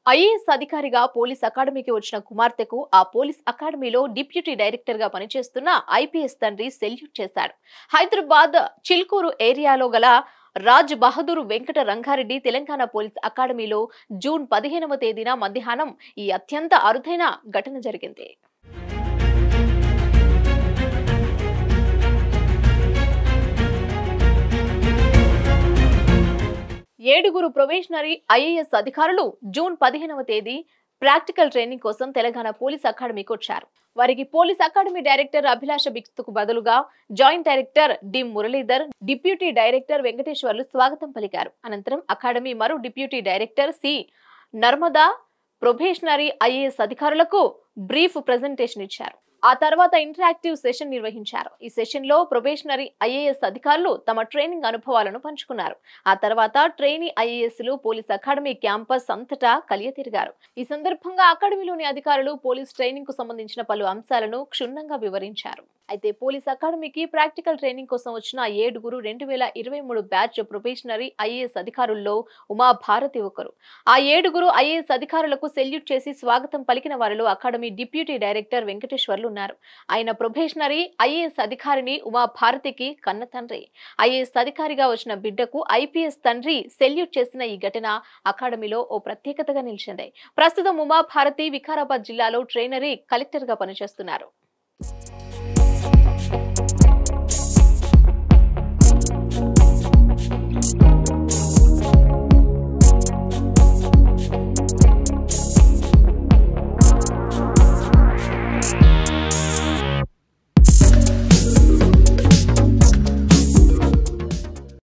IAS అధికారిగా police అకాడమీకి వచ్చిన కుమార్తెకు ఆ పోలీస్ అకాడమీలో డిప్యూటీ డైరెక్టర్ గా పనిచేస్తున్న ఐపీఎస్ తండ్రి సెల్యూట్ చేశాడు. హైదరాబాద్ చిల్కూరు ఏరియాలో గల రాజ్ బహదూర్ వెంకట రంగారెడ్డి తెలంగాణ పోలీస్ అకాడమీలో జూన్ 15వ తేదీన మధ్యాహ్నం ఈ అత్యంత అరుదైన ఘటన జరిగింది. ఏడుగురు ప్రొబేషనరీ ఐఏఎస్ అధికారులు జూన్ 15వ తేదీ ప్రాక్టికల్ ట్రైనింగ్ కోసం తెలంగాణ పోలీస్ అకాడమీకి వచ్చారు. వారికి పోలీస్ అకాడమీ డైరెక్టర్ అభిలాష బిక్తుకు బదులుగా joint director D Muralidhar, deputy director Venkateswarlu స్వాగతం పలికారు. అనంతరం అకాడమీ మరో deputy director C Narmada probationary IAS అధికారులకు బ్రీఫ్ ప్రెజెంటేషన్ ఇచ్చారు. ఆ తర్వాత ఇంటరాక్టివ్ సెషన్ నిర్వహించారు. ఈ సెషన్ లో ప్రొబేషనరీ ఐఏఎస్ అధికారులు తమ ట్రైనింగ్ అనుభవాలను పంచుకున్నారు. ఆ తర్వాత ట్రైనీ ఐఏఎస్లు పోలీస్ అకాడమీ క్యాంపస్ అంతటా కలియతిరిగారు. ఈ సందర్భంగా అకాడమీలోని అధికారులు పోలీస్ ట్రైనింగ్ కు సంబంధించిన పలు అంశాలను క్షుణ్ణంగా వివరించారు. అయితే పోలీస్ అకాడమీకి ప్రాక్టికల్ ట్రైనింగ్ కోసం వచ్చిన ఏడుగురు 2023 బ్యాచ్ ప్రొబేషనరీ ఐఏఎస్ అధికారుల్లో ఉమా భారతి ఒకరు. ఆ ఏడుగురు ఐఏఎస్ అధికారులకు సెల్యూట్ చేసి స్వాగతం పలికిన వారిలో అకాడమీ డిప్యూటీ డైరెక్టర్ వెంకటేశ్వర్లు ఉన్నారు. ఆయన ప్రొబేషనరీ ఐఏఎస్ అధికారిని ఉమా భారతికి కన్న తండ్రి. ఐఏఎస్ అధికారిగా వచ్చిన బిడ్డకు ఐపీఎస్ తండ్రి సెల్యూట్ చేసిన ఈ ఘటన అకాడమీలో ఓ ప్రత్యేకతగా నిలిచింది. ప్రస్తుతం ఉమా భారతి వికారాబాద్ జిల్లాలో ట్రైనరీ కలెక్టర్ గా పనిచేస్తున్నారు.